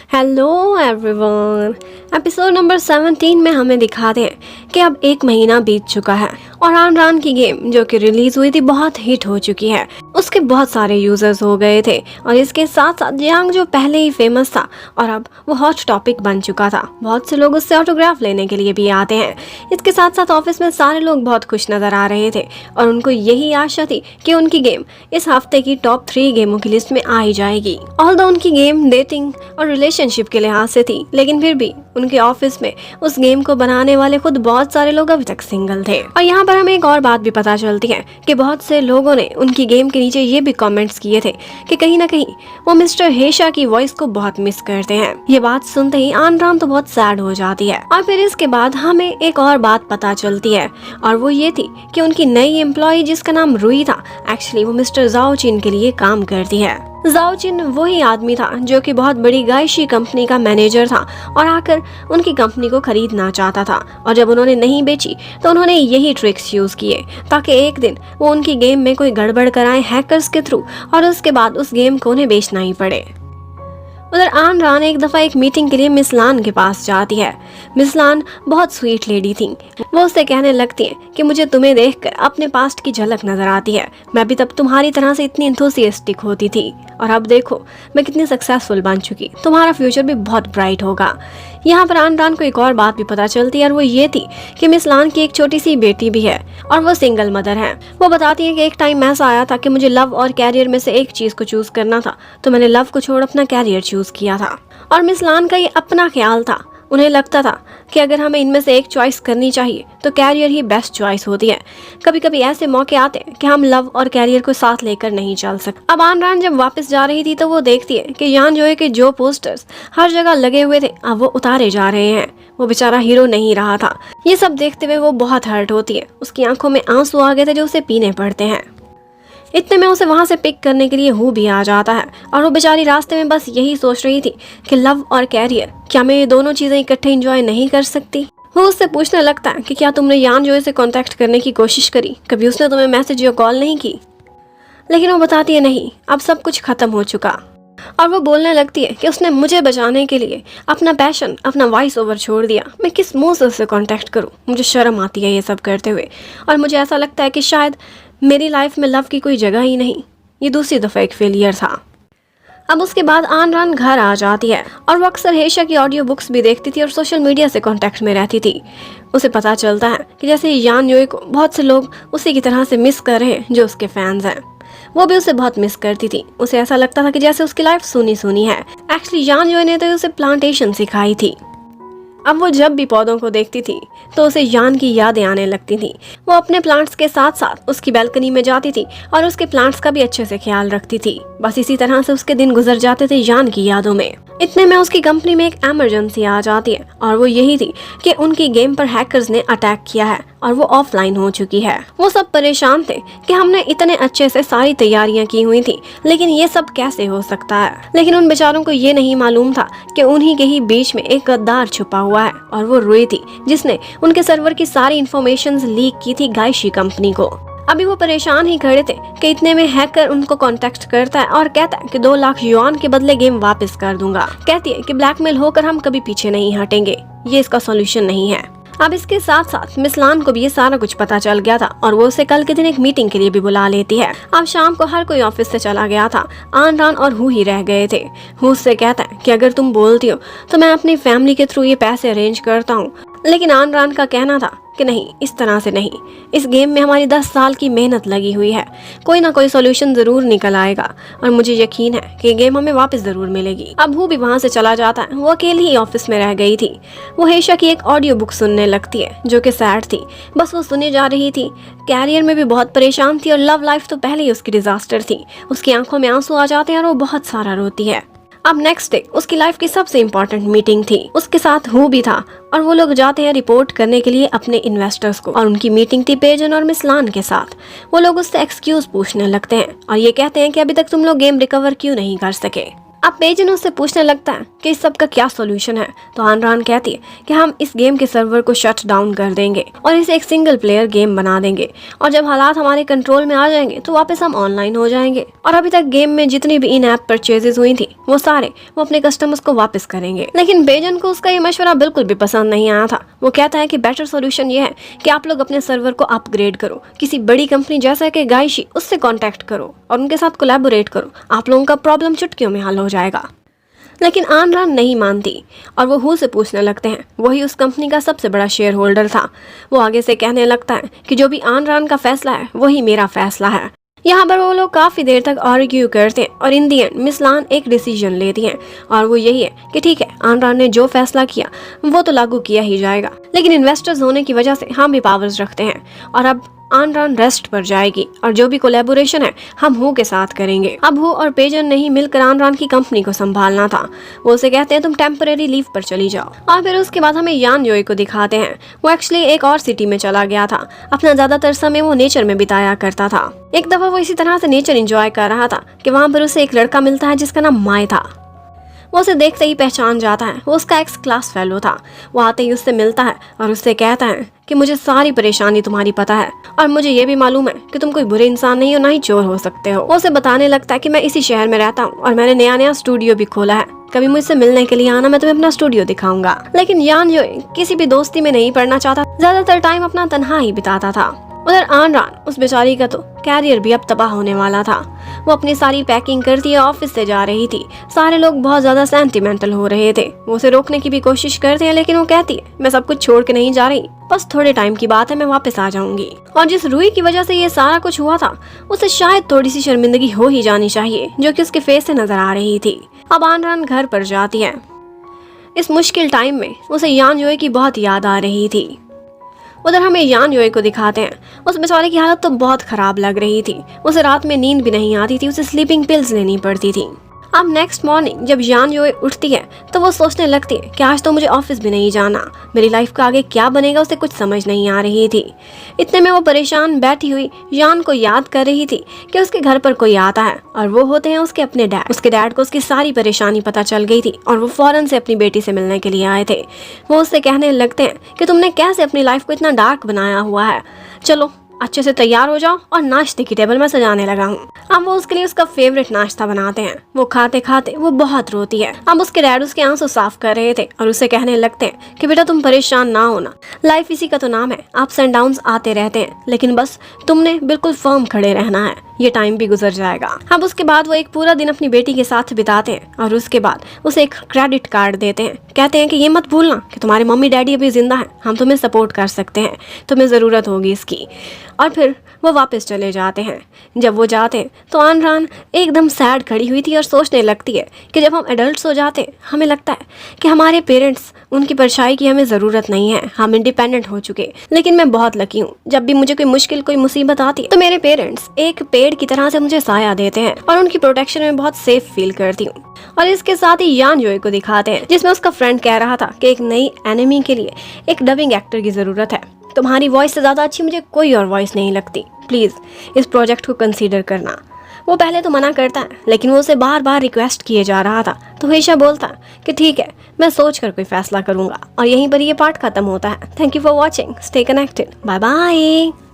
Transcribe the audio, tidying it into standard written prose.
Hello everyone. Episode number 17 में हमें दिखाते हैं कि अब 1 महीना बीत चुका है और आन रान की गेम जो कि रिलीज हुई थी बहुत हिट हो चुकी है। उसके बहुत सारे यूजर्स हो गए थे और इसके साथ साथ जियांग जो पहले ही फेमस था और अब वो हॉट टॉपिक बन चुका था। बहुत से लोग उससे ऑटोग्राफ लेने के लिए भी आते हैं। इसके साथ साथ ऑफिस में सारे लोग बहुत खुश नजर आ रहे थे और उनको यही आशा थी कि उनकी गेम इस हफ्ते की टॉप 3 गेमों की लिस्ट में आ ही जाएगी। ऑल्दो उनकी गेम डेटिंग और रिलेशनशिप के लिहाज से थी, लेकिन फिर भी उनके ऑफिस में उस गेम को बनाने वाले खुद बहुत सारे लोग अभी तक सिंगल थे। और यहाँ पर हमें एक और बात भी पता चलती है कि बहुत से लोगों ने उनकी गेम के नीचे ये भी कमेंट्स किए थे कि कहीं ना कहीं वो मिस्टर हेशा की वॉइस को बहुत मिस करते हैं। ये बात सुनते ही आन रान तो बहुत सैड हो जाती है। और फिर इसके बाद हमें एक और बात पता चलती है और वो ये थी कि उनकी नई एम्प्लॉय जिसका नाम रुई था, एक्चुअली वो मिस्टर जाओ चिन के लिए काम करती है। जाओ चिन वही आदमी था जो कि बहुत बड़ी गायशी कंपनी का मैनेजर था और आकर उनकी कंपनी को खरीदना चाहता था। और जब उन्होंने नहीं बेची तो उन्होंने यही ट्रिक्स यूज किए ताकि एक दिन वो उनकी गेम में कोई गड़बड़ कराएं हैकर्स के थ्रू और उसके बाद उस गेम को उन्हें बेचना ही पड़े। उधर आन रान एक दफा एक मीटिंग के लिए मिस लान के पास जाती है। मिस लान बहुत स्वीट लेडी थी। वो उससे कहने लगती है कि मुझे तुम्हें देखकर अपने पास्ट की झलक नजर आती है। मैं भी तब तुम्हारी तरह से इतनी एंथुसियास्टिक होती थी और अब देखो मैं कितनी सक्सेसफुल बन चुकी। तुम्हारा फ्यूचर भी बहुत ब्राइट होगा। यहाँ पर आन रान को एक और बात भी पता चलती है और वो ये थी कि मिस लान की एक छोटी सी बेटी भी है और वो सिंगल मदर है। वो बताती है कि एक टाइम ऐसा आया था कि मुझे लव और कैरियर में से एक चीज को चूज करना था, तो मैंने लव को छोड़ अपना कैरियर चूज किया था। और मिस लान का ये अपना ख्याल था। उन्हें लगता था कि अगर हमें इनमें से एक चॉइस करनी चाहिए तो कैरियर ही बेस्ट चॉइस होती है। कभी कभी ऐसे मौके आते हैं कि हम लव और कैरियर को साथ लेकर नहीं चल सकते। अब आन रान जब वापस जा रही थी तो वो देखती है कि यान जोए के जो पोस्टर्स हर जगह लगे हुए थे अब वो उतारे जा रहे हैं। वो बेचारा हीरो नहीं रहा था। ये सब देखते हुए वो बहुत हर्ट होती है। उसकी आंखों में आंसू आ गए थे जो उसे पीने पड़ते हैं। इतने में उसे वहां से पिक करने के लिए हु भी आ जाता है और वो बेचारी रास्ते में बस यही सोच रही थी कि लव और कैरियर, क्या मैं ये दोनों चीजें इकट्ठे एंजॉय नहीं कर सकती। वो उससे पूछने लगता है कि क्या तुमने यान जोए से कांटेक्ट करने की कोशिश करी, कभी उसने तुम्हें मैसेज या कॉल नहीं की। लेकिन वो बताती है नहीं, अब सब कुछ खत्म हो चुका। और वो बोलने लगती है कि उसने मुझे बचाने के लिए अपना पैशन, अपना वॉइस ओवर छोड़ दिया। मैं किस मुंह से उससे कांटेक्ट करूं, मुझे शर्म आती है ये सब करते हुए। और मुझे ऐसा लगता है कि शायद मेरी लाइफ में लव की कोई जगह ही नहीं। ये दूसरी दफ़ा एक फेलियर था। अब उसके बाद आन रान घर आ जाती है और वो अक्सर हेशा की ऑडियो बुक्स भी देखती थी और सोशल मीडिया से कांटेक्ट में रहती थी। उसे पता चलता है कि जैसे यान योए को बहुत से लोग उसी की तरह से मिस कर रहे हैं जो उसके फैंस हैं। वो भी उसे बहुत मिस करती थी। उसे ऐसा लगता था कि जैसे उसकी लाइफ सूनी सूनी है। एक्चुअली यान योए ने तो उसे प्लांटेशन सिखाई थी। अब वो जब भी पौधों को देखती थी तो उसे यान की यादें आने लगती थी। वो अपने प्लांट्स के साथ साथ उसकी बैल्कनी में जाती थी और उसके प्लांट्स का भी अच्छे से ख्याल रखती थी। बस इसी तरह से उसके दिन गुजर जाते थे यान की यादों में। इतने में उसकी कंपनी में एक इमरजेंसी आ जाती है और वो यही थी कि उनकी गेम पर हैकर्स ने अटैक किया है और वो ऑफलाइन हो चुकी है। वो सब परेशान थे कि हमने इतने अच्छे से सारी तैयारियां की हुई थी, लेकिन ये सब कैसे हो सकता है। लेकिन उन बेचारों को ये नहीं मालूम था कि उन्हीं के ही बीच में एक गद्दार छुपा हुआ है और वो रुई थी जिसने उनके सर्वर की सारी इंफॉर्मेशन लीक की थी गायशी कंपनी को। अभी वो परेशान ही खड़े थे कि इतने में हैकर उनको कांटेक्ट करता है और कहता है कि 2 लाख युआन के बदले गेम वापस कर दूंगा। कहती है कि ब्लैकमेल होकर हम कभी पीछे नहीं हटेंगे, ये इसका सॉल्यूशन नहीं है। अब इसके साथ साथ मिस लान को भी ये सारा कुछ पता चल गया था और वो उसे कल के दिन एक मीटिंग के लिए भी बुला लेती है। अब शाम को हर कोई ऑफिस से चला गया था। आन रान और हु ही रह गए थे। हु उससे कहता है कि अगर तुम बोलती हो तो मैं अपनी फैमिली के थ्रू ये पैसे अरेंज करता हूँ। लेकिन आन रान का कहना था कि नहीं, इस तरह से नहीं। इस गेम में हमारी 10 साल की मेहनत लगी हुई है, कोई ना कोई सॉल्यूशन जरूर निकल आएगा और मुझे यकीन है कि गेम हमें वापस जरूर मिलेगी। अब वो भी वहाँ से चला जाता है। वो अकेली ही ऑफिस में रह गई थी। वो हेशा की एक ऑडियो बुक सुनने लगती है जो कि सैड थी। बस वो सुने जा रही थी। कैरियर में भी बहुत परेशान थी और लव लाइफ तो पहले ही उसकी डिजास्टर थी। उसकी आंखों में आंसू आ जाते हैं और वो बहुत सारा रोती है। अब नेक्स्ट डे उसकी लाइफ की सबसे इम्पोर्टेंट मीटिंग थी। उसके साथ हु भी था और वो लोग जाते हैं रिपोर्ट करने के लिए अपने इन्वेस्टर्स को। और उनकी मीटिंग थी पेजन और मिस लान के साथ। वो लोग उससे एक्सक्यूज पूछने लगते हैं और ये कहते हैं कि अभी तक तुम लोग गेम रिकवर क्यों नहीं कर सके। अब पेजन उससे पूछने लगता है कि इस सब का क्या सोल्यूशन है। तो आनरान कहती है कि हम इस गेम के सर्वर को शट डाउन कर देंगे और इसे एक सिंगल प्लेयर गेम बना देंगे, और जब हालात हमारे कंट्रोल में आ जाएंगे तो वापस हम ऑनलाइन हो जाएंगे, और अभी तक गेम में जितनी भी इन ऐप परचेजेस हुई थी वो सारे वो अपने कस्टमर्स को वापस करेंगे। लेकिन पेजन को उसका ये मशवरा बिल्कुल भी पसंद नहीं आया था। वो कहता है कि बेटर सोल्यूशन ये है कि आप लोग अपने सर्वर को अपग्रेड करो, किसी बड़ी कंपनी जैसा कि गाइशी उससे कॉन्टेक्ट करो और उनके साथ कोलैबोरेट करो, आप लोगों का प्रॉब्लम चुटकियों में हल हो जाएगा। लेकिन आनरान नहीं मानती और वो हु से पूछने लगते हैं। वही उस कंपनी का सबसे बड़ा शेयर होल्डर था। वो आगे से कहने लगता है कि जो भी आनरान का फैसला है वही मेरा फैसला है। यहाँ पर वो लोग काफी देर तक आर्ग्यू करते हैं और इन दी एंड मिस लान एक डिसीजन लेती हैं, और वो यही है कि ठीक है, आनरान ने जो फैसला किया वो तो लागू किया ही जाएगा, लेकिन इन्वेस्टर्स होने की वजह से हम भी पावर्स रखते हैं और अब आनरान रेस्ट पर जाएगी और जो भी कोलैबोरेशन है हम हु के साथ करेंगे। अब हु और पेजन ने ही मिलकर आनरान की कंपनी को संभालना था। वो उसे कहते हैं तुम टेम्परेरी लीव पर चली जाओ, और फिर उसके बाद हमें यान योई को दिखाते हैं। वो एक्चुअली एक और सिटी में चला गया था। अपना ज्यादातर समय वो नेचर में बिताया करता था। एक दफा वो इसी तरह से नेचर एंजॉय कर रहा था कि वहाँ पर उसे एक लड़का मिलता है जिसका नाम माय था। वो उसे देखते ही पहचान जाता है। वो उसका एक्स क्लास फेलो था। वो आते ही उससे मिलता है और उससे कहता है कि मुझे सारी परेशानी तुम्हारी पता है और मुझे ये भी मालूम है कि तुम कोई बुरे इंसान नहीं हो, ना ही चोर हो सकते हो। वो उसे बताने लगता है कि मैं इसी शहर में रहता हूँ और मैंने नया स्टूडियो भी खोला है, कभी मुझसे मिलने के लिए आना, मैं तुम्हें अपना स्टूडियो दिखाऊंगा। लेकिन यान जो किसी भी दोस्ती में नहीं पड़ना चाहता, ज्यादातर टाइम अपना तन्हा ही बिताता था। उधर आनरान, उस बेचारी का तो कैरियर भी अब तबाह होने वाला था। वो अपनी सारी पैकिंग करती है, ऑफिस से जा रही थी। सारे लोग बहुत ज्यादा सेंटिमेंटल हो रहे थे। वो उसे रोकने की भी कोशिश करते हैं, लेकिन वो कहती है मैं सब कुछ छोड़ के नहीं जा रही, बस थोड़े टाइम की बात है, मैं वापस आ जाऊंगी। और जिस रूही की वजह से ये सारा कुछ हुआ था उसे शायद थोड़ी सी शर्मिंदगी हो ही जानी चाहिए, जो कि उसके फेस से नजर आ रही थी। अब आनरान घर पर जाती है। इस मुश्किल टाइम में उसे यान योई की बहुत याद आ रही थी। उधर हमें यान योई को दिखाते हैं। उस बेचारे की हालत तो बहुत खराब लग रही थी। उसे रात में नींद भी नहीं आती थी, उसे स्लीपिंग पिल्स लेनी पड़ती थी। अब नेक्स्ट मॉर्निंग जब यान योई उठती है तो वो सोचने लगती है कि आज तो मुझे ऑफिस भी नहीं जाना, मेरी लाइफ का आगे क्या बनेगा उसे कुछ समझ नहीं आ रही थी। इतने में वो परेशान बैठी हुई यान को याद कर रही थी कि उसके घर पर कोई आता है और वो होते हैं उसके अपने डैड। उसके डैड को उसकी सारी परेशानी पता चल गई थी और वो फौरन से अपनी बेटी से मिलने के लिए आए थे। वो उससे कहने लगते हैं कि तुमने कैसे अपनी लाइफ को इतना डार्क बनाया हुआ है, चलो अच्छे से तैयार हो जाओ और नाश्ते की टेबल में सजाने लगा हूँ। अब वो उसके लिए उसका फेवरेट नाश्ता बनाते हैं। वो खाते खाते वो बहुत रोती है। अब उसके डैड उसके आंसू साफ कर रहे थे और उसे कहने लगते हैं कि बेटा तुम परेशान ना होना, लाइफ इसी का तो नाम है, अप्स एंड डाउन्स आते रहते हैं, लेकिन बस तुमने बिल्कुल फर्म खड़े रहना है, ये टाइम भी गुजर जाएगा। अब उसके बाद वो एक पूरा दिन अपनी बेटी के साथ बिताते हैं और उसके बाद उसे एक क्रेडिट कार्ड देते हैं। कहते हैं कि ये मत भूलना कि तुम्हारे मम्मी डैडी अभी जिंदा हैं, हम तुम्हें सपोर्ट कर सकते हैं, तुम्हें ज़रूरत होगी इसकी। और फिर वो वापस चले जाते हैं। जब वो जाते हैं तो आनरान एकदम सैड खड़ी हुई थी और सोचने लगती है कि जब हम एडल्ट्स हो जाते हैं हमें लगता है कि हमारे पेरेंट्स, उनकी परछाई की हमें ज़रूरत नहीं है, हम इंडिपेंडेंट हो चुके। लेकिन मैं बहुत लकी हूँ, जब भी मुझे कोई मुश्किल कोई मुसीबत आती है तो मेरे पेरेंट्स एक पेड़ की तरह से मुझे साया देते हैं और उनकी प्रोटेक्शन में बहुत सेफ फील करती हूँ। और इसके साथ ही यान योई को दिखाते हैं जिसमें उसका फ्रेंड कह रहा था कि एक नई एनिमी के लिए एक डबिंग एक्टर की ज़रूरत है, तुम्हारी वॉइस से ज़्यादा अच्छी मुझे कोई और वॉइस नहीं लगती, प्लीज़ इस प्रोजेक्ट को कंसीडर करना। वो पहले तो मना करता है, लेकिन वो उसे बार बार रिक्वेस्ट किए जा रहा था, तो हमेशा बोलता कि ठीक है, मैं सोच कर कोई फैसला करूँगा। और यहीं पर ये पार्ट खत्म होता है। Thank you for watching, stay connected, bye bye.